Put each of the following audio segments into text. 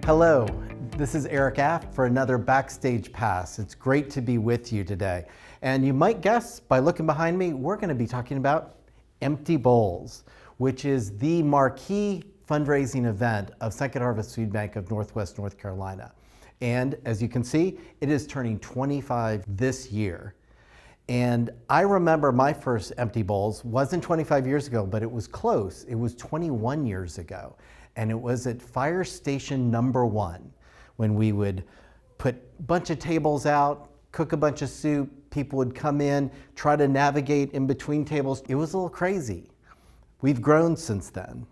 Hello, this is Eric Aft for another Backstage Pass. It's great to be with you today. And you might guess by looking behind me, we're going to be talking about Empty Bowls, which is the marquee fundraising event of Second Harvest Food Bank of Northwest North Carolina. And as you can see, it is turning 25 this year. And I remember my first Empty Bowls wasn't 25 years ago, but it was close. It was 21 years ago. And it was at Fire Station number 1 when we would put a bunch of tables out, cook a bunch of soup, people would come in, try to navigate in between tables. It was a little crazy. We've grown since then.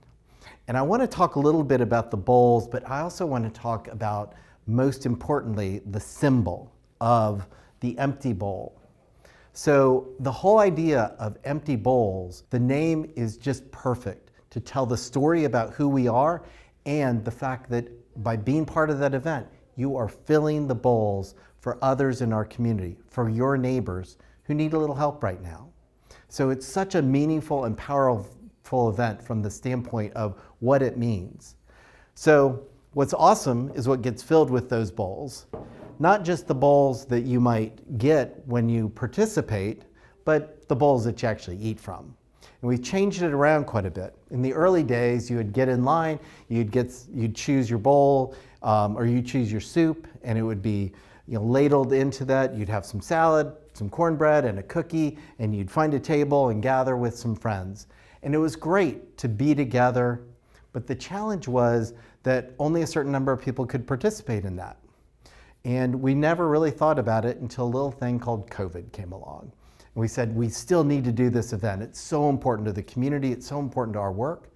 And I want to talk a little bit about the bowls, but I also want to talk about, most importantly, the symbol of the empty bowl. So the whole idea of Empty Bowls, the name is just perfect to tell the story about who we are and the fact that by being part of that event, you are filling the bowls for others in our community, for your neighbors who need a little help right now. So it's such a meaningful and powerful event from the standpoint of what it means. So what's awesome is what gets filled with those bowls. Not just the bowls that you might get when you participate, but the bowls that you actually eat from. And we've changed it around quite a bit. In the early days, you would get in line, you'd choose your bowl, or you'd choose your soup, and it would be ladled into that. You'd have some salad, some cornbread, and a cookie, and you'd find a table and gather with some friends. And it was great to be together, but the challenge was that only a certain number of people could participate in that. And we never really thought about it until a little thing called COVID came along. And we said, we still need to do this event. It's so important to the community. It's so important to our work.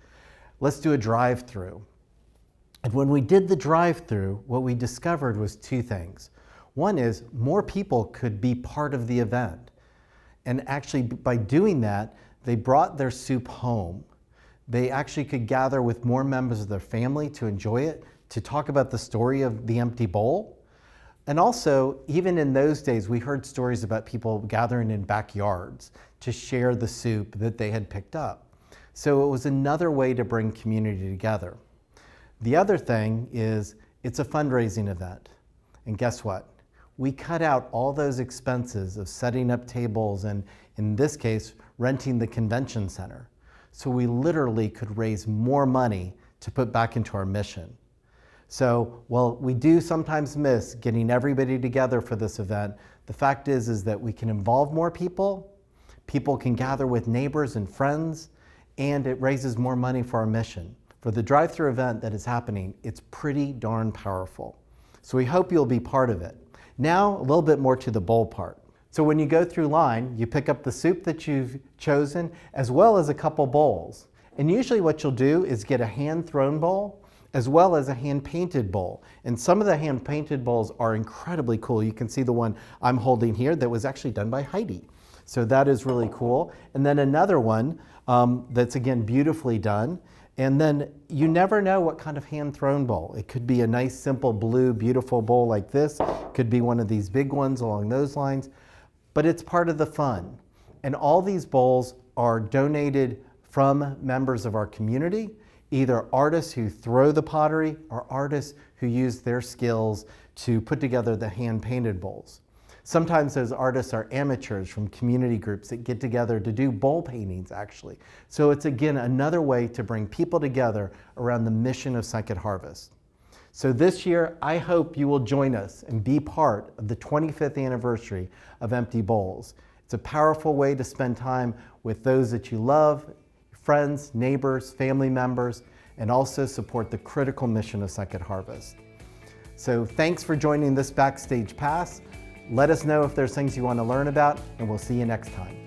Let's do a drive-thru. And when we did the drive-thru, what we discovered was two things. One is more people could be part of the event. And actually, by doing that, they brought their soup home. They actually could gather with more members of their family to enjoy it, to talk about the story of the empty bowl. And also, even in those days, we heard stories about people gathering in backyards to share the soup that they had picked up. So it was another way to bring community together. The other thing is it's a fundraising event. And guess what? We cut out all those expenses of setting up tables and, in this case, renting the convention center. So we literally could raise more money to put back into our mission. So while we do sometimes miss getting everybody together for this event, the fact is that we can involve more people, people can gather with neighbors and friends, and it raises more money for our mission. For the drive-thru event that is happening, it's pretty darn powerful. So we hope you'll be part of it. Now, a little bit more to the bowl part. So when you go through line, you pick up the soup that you've chosen, as well as a couple bowls. And usually what you'll do is get a hand-thrown bowl, as well as a hand-painted bowl. And some of the hand-painted bowls are incredibly cool. You can see the one I'm holding here that was actually done by Heidi. So that is really cool. And then another one that's, again, beautifully done. And then you never know what kind of hand-thrown bowl. It could be a nice, simple, blue, beautiful bowl like this. It could be one of these big ones along those lines. But it's part of the fun. And all these bowls are donated from members of our community, either artists who throw the pottery or artists who use their skills to put together the hand-painted bowls. Sometimes those artists are amateurs from community groups that get together to do bowl paintings, actually. So it's, again, another way to bring people together around the mission of Second Harvest. So this year, I hope you will join us and be part of the 25th anniversary of Empty Bowls. It's a powerful way to spend time with those that you love, friends, neighbors, family members, and also support the critical mission of Second Harvest. So thanks for joining this Backstage Pass. Let us know if there's things you want to learn about, and we'll see you next time.